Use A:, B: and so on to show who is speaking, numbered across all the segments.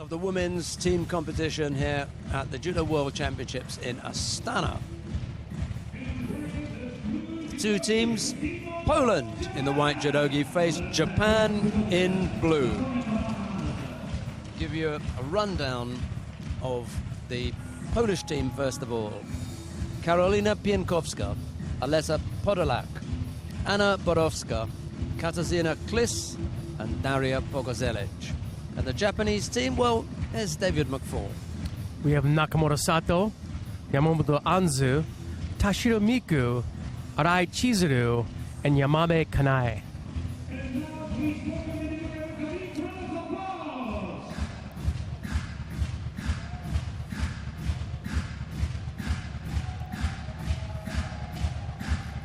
A: of the women's team competition here at the Judo World Championships in Astana. The two teams, Poland in the white judogi face Japan in blue. Give you a rundown of the Polish team first of all. Karolina PIEKOWSKA, Arleta PODOLAK, Anna BOROWSKA, Katarzyna KŁYS, and Daria POGORZELEC. And the Japanese team, well, there's David McFall.
B: We have Nakamura Sato, Yamamoto Anzu, TASHIRO Miku, ARAI Chizuru, and YAMABE Kanae.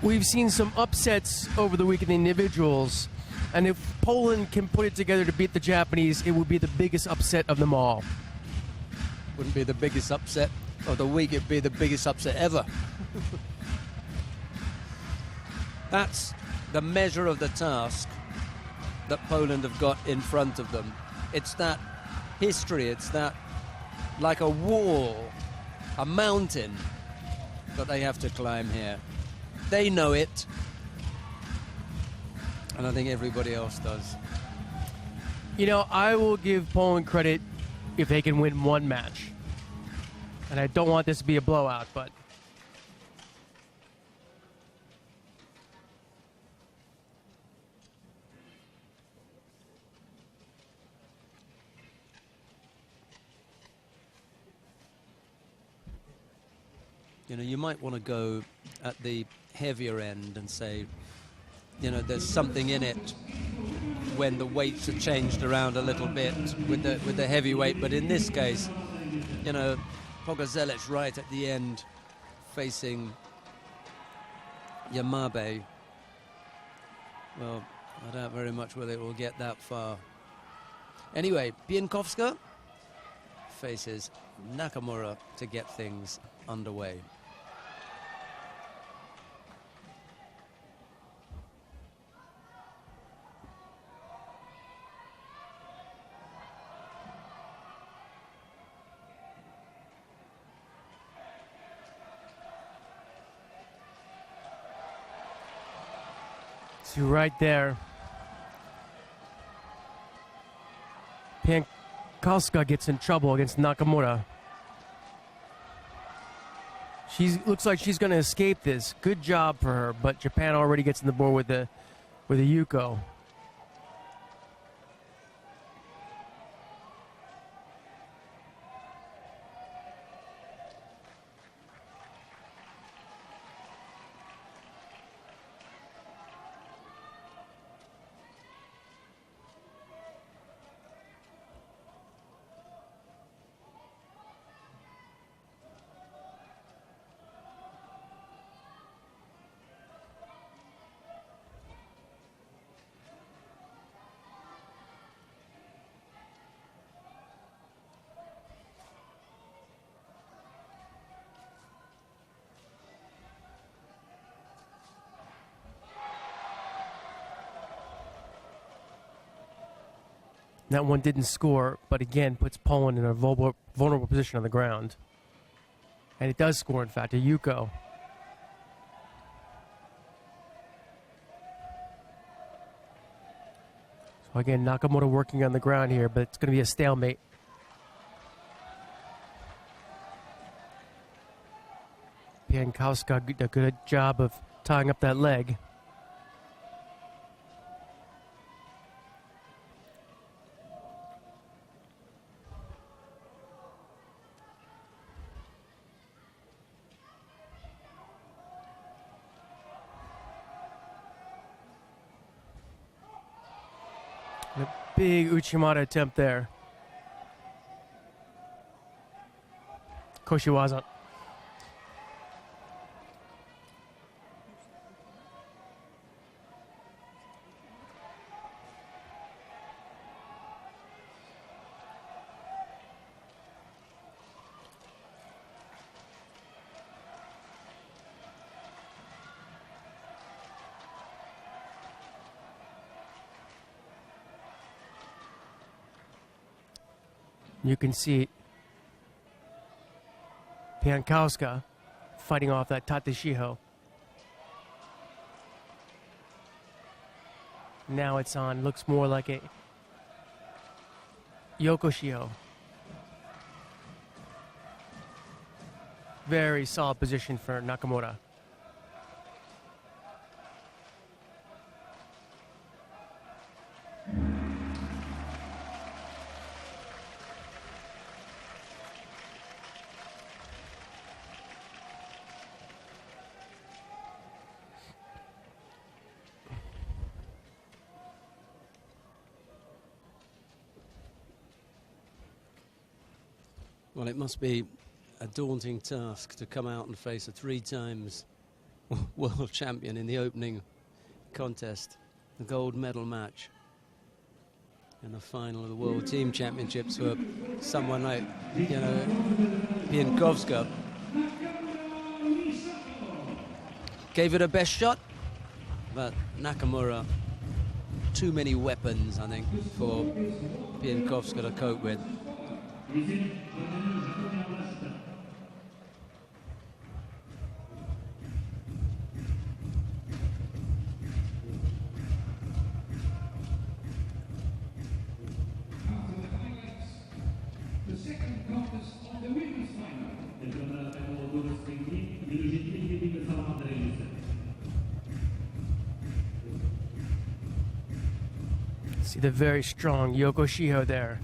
B: We've seen some upsets over the week in the individuals, and if Poland can put it together to beat the Japanese, it would be the biggest upset of them all.
A: Wouldn't be the biggest upset of the week, it'd be the biggest upset ever. That's the measure of the task that Poland have got in front of them. It's that history, it's that like a wall, a mountain that they have to climb here. They know it, and I think everybody else does.
B: You know, I will give Poland credit if they can win one match. And I don't want this to be a blowout, but...
A: You know, you might want to go at the heavier end and say, you know, there's something in it when the weights are changed around a little bit with the heavyweight. But in this case, you know, POGORZELEC right at the end facing YAMABE. Well, I doubt very much whether it will get that far. Anyway, PIEKOWSKA faces Nakamura to get things underway.
B: See right there. PIEKOWSKA gets in trouble against Nakamura. Looks like she's going to escape this. Good job for her, but Japan already gets in the board with the Yuko. That one didn't score, but again puts Poland in a vulnerable position on the ground. And it does score, in fact, a Yuko. So again, Nakamura working on the ground here, but it's going to be a stalemate. PIEKOWSKA did a good job of tying up that leg. A big Uchimata attempt there. Koshiwaza. You can see PIEKOWSKA fighting off that TASHIRO. Now it's on, looks more like a Yokoshio. Very solid position for Nakamura.
A: Well, it must be a daunting task to come out and face a 3 times world champion in the opening contest, the gold medal match, in the final of the World Team Championships for someone like, you know, PIEKOWSKA. Gave it a best shot, but Nakamura, too many weapons, I think, for PIEKOWSKA to cope with.
B: See the very strong Yokoshio there.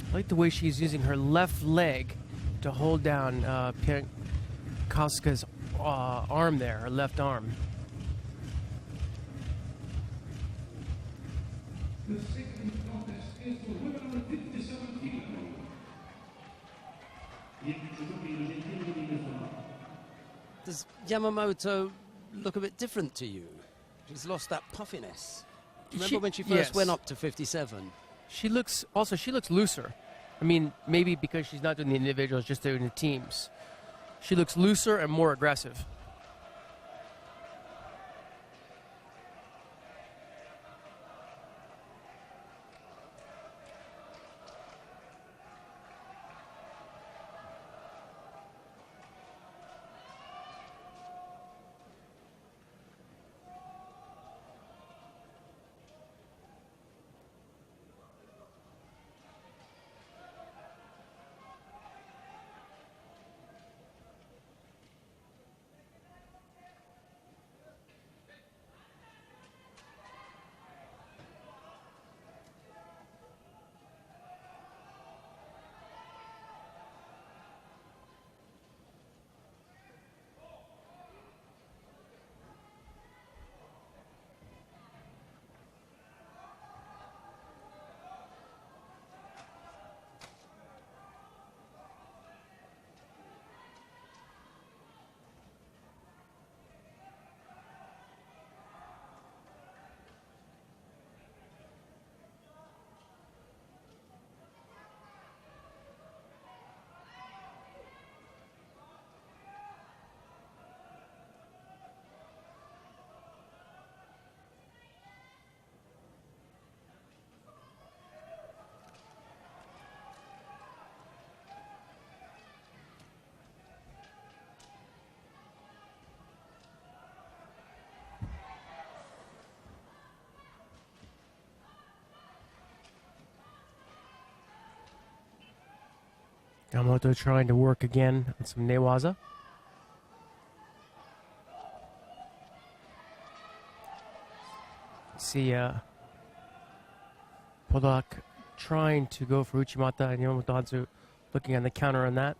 B: I like the way she's using her left leg to hold down PIEKOWSKA's arm there, her left arm.
C: The second contest is for women under 57 kilograms.
A: Does Yamamoto look a bit different to you? She's lost that puffiness. Remember when she first went up to 57?
B: She looks looser. I mean, maybe because she's not doing the individuals, just doing the teams. She looks looser and more aggressive. Yamamoto trying to work again on some newaza. See PODOLAK trying to go for Uchimata, and Yamamoto Anzu looking on the counter on that.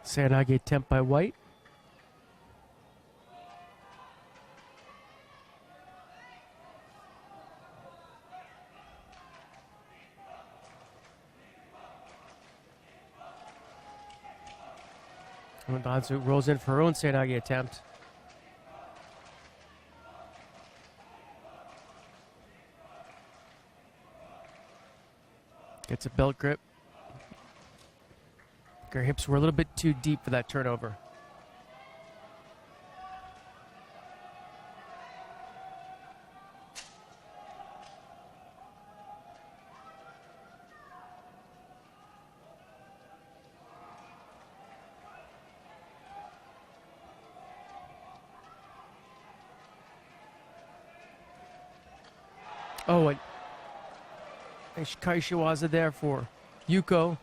B: Seoinage attempt by White. And Anzu rolls in for her own Seanagi attempt. Gets a belt grip. Her hips were a little bit too deep for that turnover. Oh, and Kaishiwaza there for Yuko.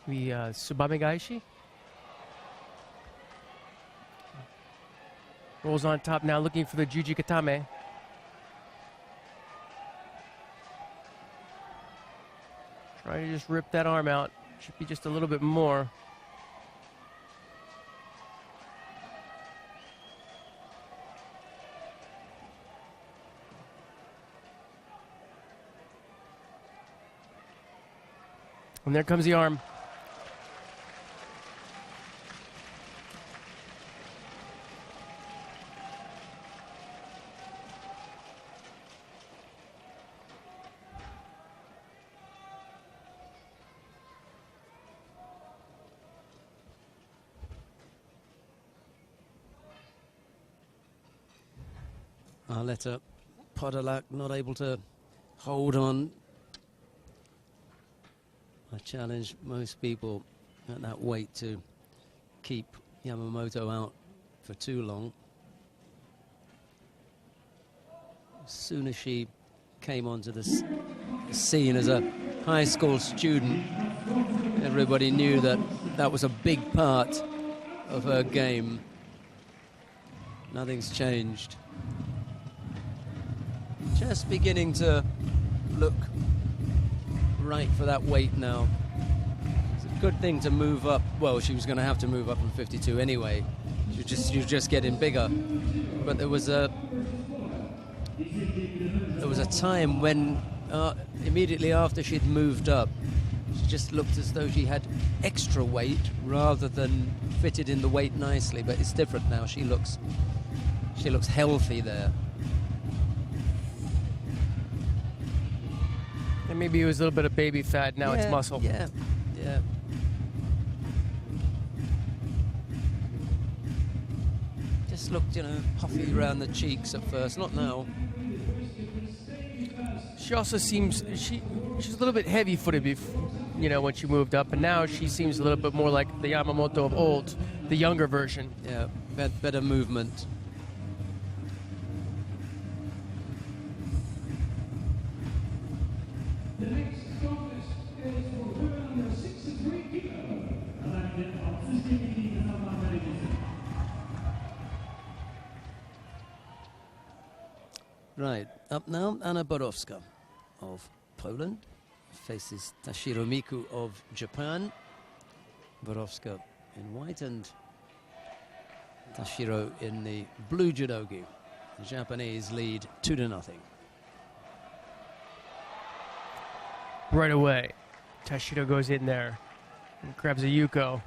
B: The Tsubame Gaishi. Rolls on top now, looking for the Juji Katame. Trying to just rip that arm out. Should be just a little bit more. And there comes the arm.
A: Arleta, PODOLAK not able to hold on. I challenge most people at that weight to keep Yamamoto out for too long. As soon as she came onto the scene as a high school student, everybody knew that that was a big part of her game. Nothing's changed. Just beginning to look right for that weight now. It's a good thing to move up. Well, she was going to have to move up from 52 anyway. She was just getting bigger. But there was a time when immediately after she'd moved up, she just looked as though she had extra weight rather than fitted in the weight nicely. But it's different now. She looks healthy there.
B: And maybe it was a little bit of baby fat, now it's muscle.
A: Yeah. Just looked, puffy around the cheeks at first, not now.
B: She also seems, she's a little bit heavy-footed, when she moved up, and now she seems a little bit more like the Yamamoto of old, the younger version.
A: Yeah, better movement.
C: The next contest is for women under 63 kilo.
A: Right, up now, Anna BOROWSKA of Poland faces TASHIRO Miku of Japan. BOROWSKA in white and TASHIRO in the blue judogi. The Japanese lead 2-0.
B: Right away, TASHIRO goes in there and grabs a Yuko.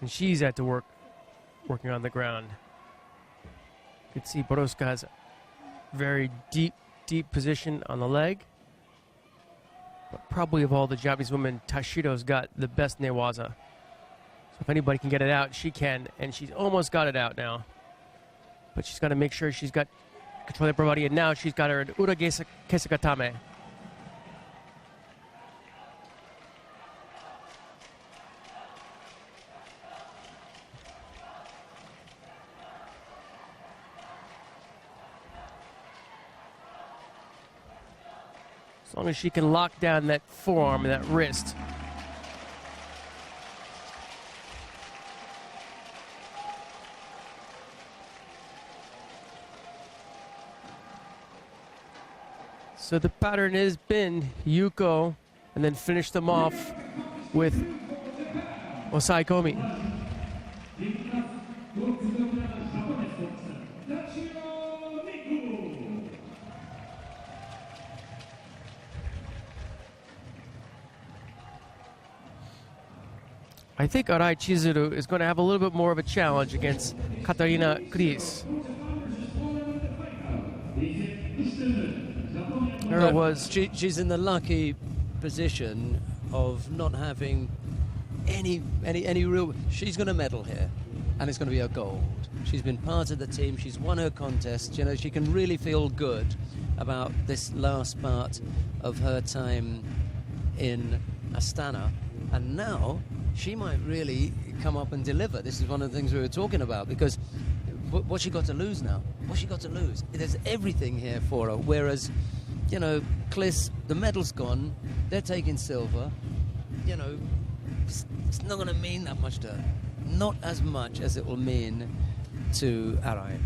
B: And she's at to working on the ground. You can see BOROWSKA has a very deep position on the leg. But probably of all the Japanese women, TASHIRO's got the best newaza. So if anybody can get it out, she can. And she's almost got it out now. But she's got to make sure she's got control of her body. And now she's got her Ura Kesagatame. As long as she can lock down that forearm and that wrist. So the pattern has been Yuko and then finish them off with Osaikomi. I think ARAI Chizuru is going to have a little bit more of a challenge against Katarina KŁYS. There it was.
A: She's in the lucky position of not having any real. She's going to medal here, and it's going to be a gold. She's been part of the team. She's won her contest. You know, she can really feel good about this last part of her time in Astana, and now she might really come up and deliver. This is one of the things we were talking about, because what's she got to lose now? What's she got to lose? There's everything here for her, whereas, you know, KŁYS, the medal's gone, they're taking silver, you know, it's not going to mean that much to her. Not as much as it will mean to ARAI.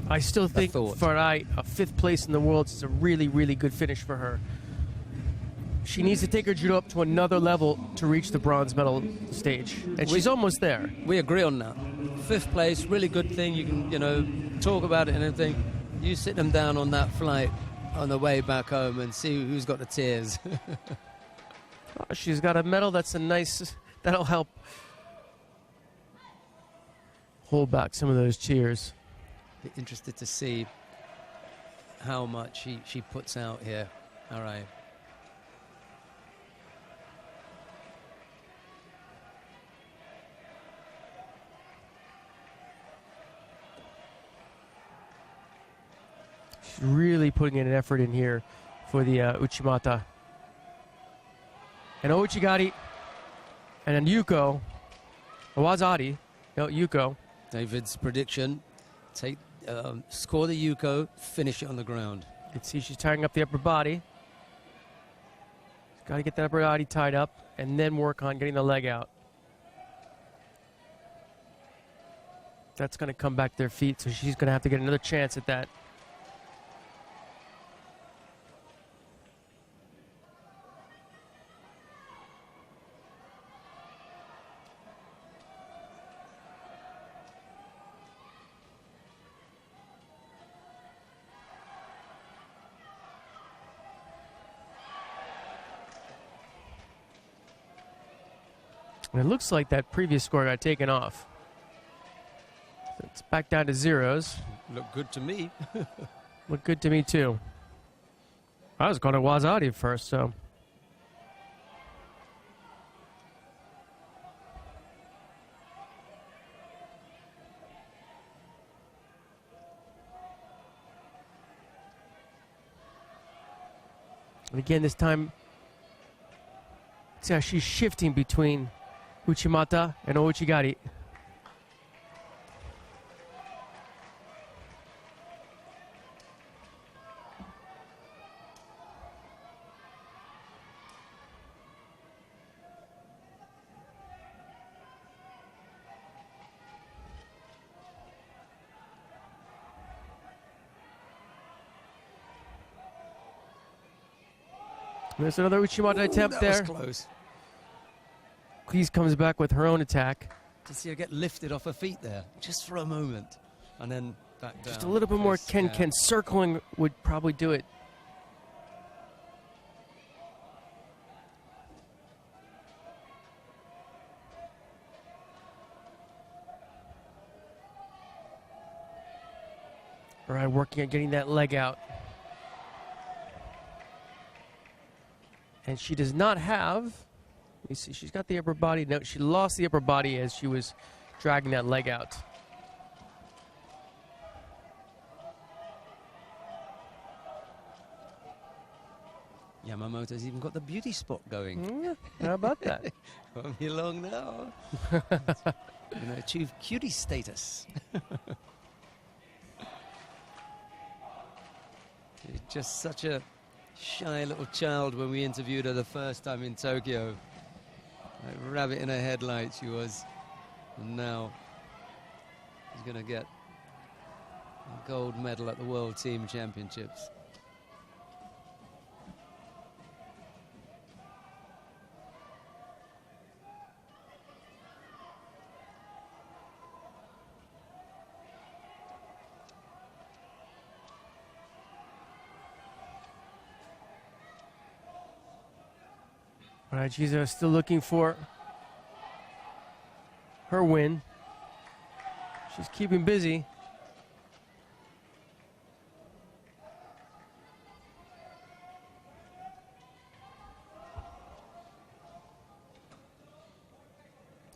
B: I still think for
A: thought.
B: ARAI, a 5th place in the world is a really, really good finish for her. She needs to take her judo up to another level to reach the bronze medal stage, and she's almost there.
A: We agree on that. 5th place, really good thing. You can, you know, talk about it and everything. You sit them down on that flight on the way back home and see who's got the tears.
B: Oh, she's got a medal that's a nice, that'll help hold back some of those cheers.
A: Be interested to see how much she puts out here. All right.
B: She's really putting in an effort in here for the Uchimata. And Ouchigari, and then Yuko, Wazari, no, Yuko.
A: David's prediction, score the Yuko, finish it on the ground.
B: You can see she's tying up the upper body. She's got to get that upper body tied up and then work on getting the leg out. That's going to come back to their feet, so she's going to have to get another chance at that. And it looks like that previous score got taken off. So it's back down to zeros.
A: Look good to me.
B: Looked good to me, too. I was going to Wazari first, so. And again, this time, see how she's shifting between Uchimata and Ouchigari. There's another Uchimata attempt there.
A: That was close.
B: KŁYS comes back with her own attack.
A: To see her get lifted off her feet there, just for a moment, and then back down.
B: Just a little bit more Ken circling would probably do it. All right, working on getting that leg out. And she does not have, let me see, she's got the upper body. No, she lost the upper body as she was dragging that leg out.
A: Yamamoto's even got the beauty spot going.
B: How about that?
A: Won't be long now. Gonna achieve cutie status. She's just such a shy little child when we interviewed her the first time in Tokyo. Like rabbit in a headlight she was. And now she's going to get a gold medal at the World Team Championships.
B: But Chizuru is still looking for her win. She's keeping busy.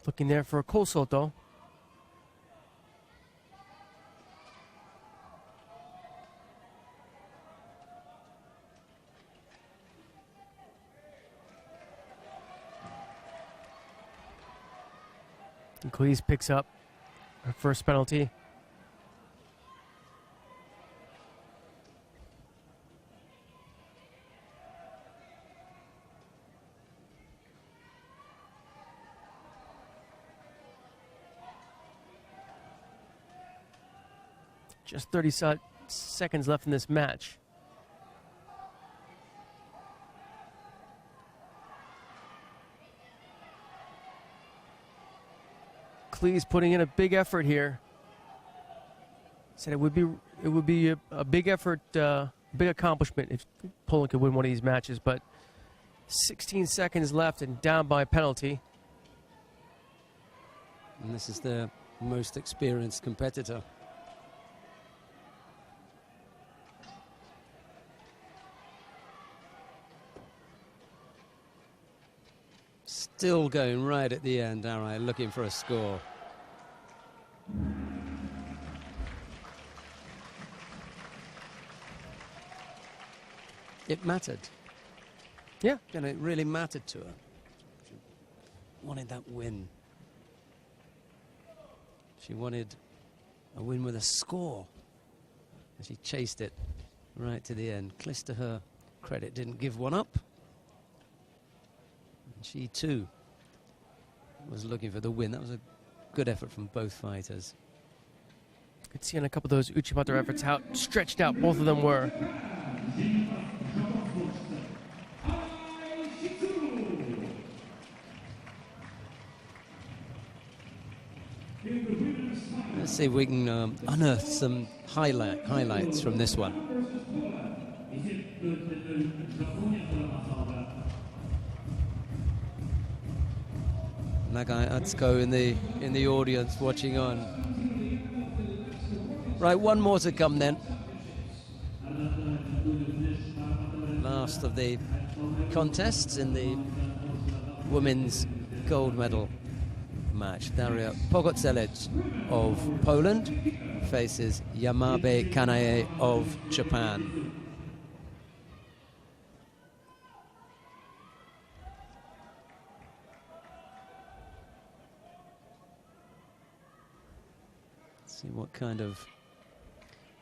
B: Looking there for a Kosoto. And KŁYS picks up her first penalty. Just 30 seconds left in this match. KŁYS putting in a big effort here. Said it would be a big effort, big accomplishment if Poland could win one of these matches. But 16 seconds left and down by a penalty.
A: And this is the most experienced competitor. Still going right at the end, ARAI looking for a score. It mattered.
B: Yeah.
A: And it really mattered to her. She wanted that win. She wanted a win with a score. And she chased it right to the end. KŁYS, to her credit, didn't give one up. She too was looking for the win. That was a good effort from both fighters.
B: Could see on a couple of those Uchimata efforts how stretched out both of them were.
A: Let's see if we can unearth some highlights from this one. Nagai Atsuko in the audience watching on. Right, one more to come then. Last of the contests in the women's gold medal match. Daria POGORZELEC of Poland faces YAMABE Kanae of Japan. See what kind of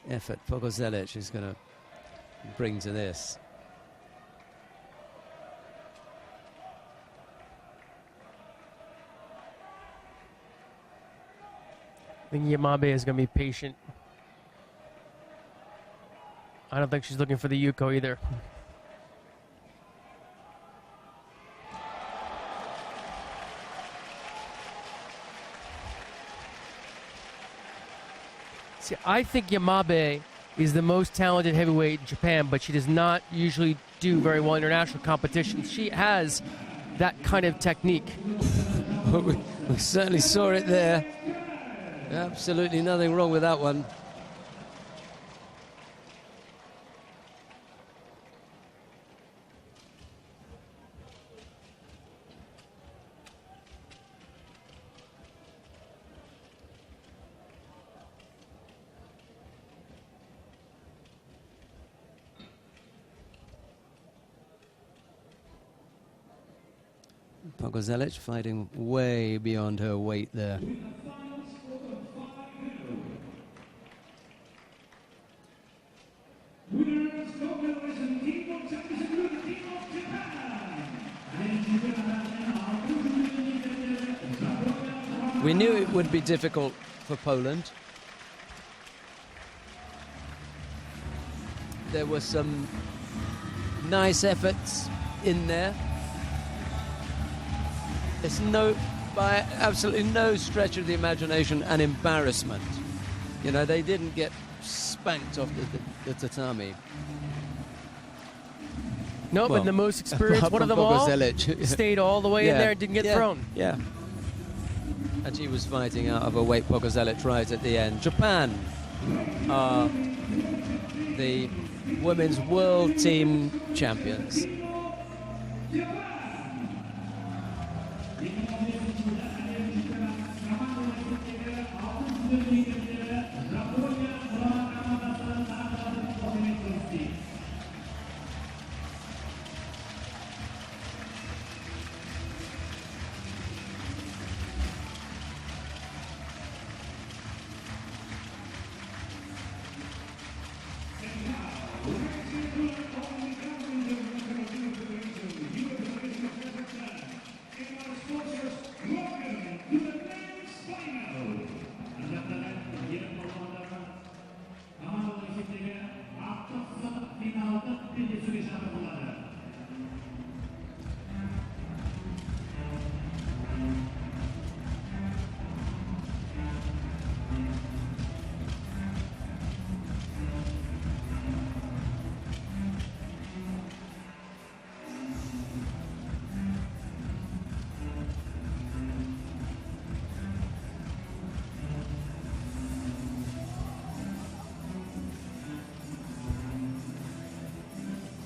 A: effort POGORZELEC is going to bring to this.
B: I think YAMABE is going to be patient. I don't think she's looking for the Yuko either. See, I think YAMABE is the most talented heavyweight in Japan, but she does not usually do very well in international competitions. She has that kind of technique.
A: We certainly saw it there. Absolutely nothing wrong with that one. POGORZELEC fighting way beyond her weight there. We knew it would be difficult for Poland. There were some nice efforts in there. It's by absolutely no stretch of the imagination, an embarrassment. You know, they didn't get spanked off the tatami.
B: No,
A: Well,
B: but the most experienced
A: apart
B: one of
A: from
B: them all
A: POGORZELEC.
B: stayed all the way in there and didn't get thrown.
A: Yeah. And she was fighting out of her weight, POGORZELEC, right at the end. Japan are the women's world team champions.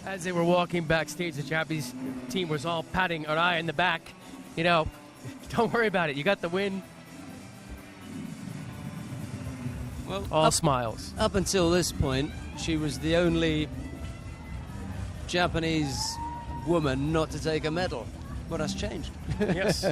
B: As they were walking backstage, the Japanese team was all patting Arai in the back. You know, don't worry about it. You got the win.
A: Well,
B: All smiles.
A: Up until this point, she was the only Japanese woman not to take a medal. Well, that's changed.
B: Yes.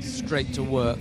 A: Straight to work.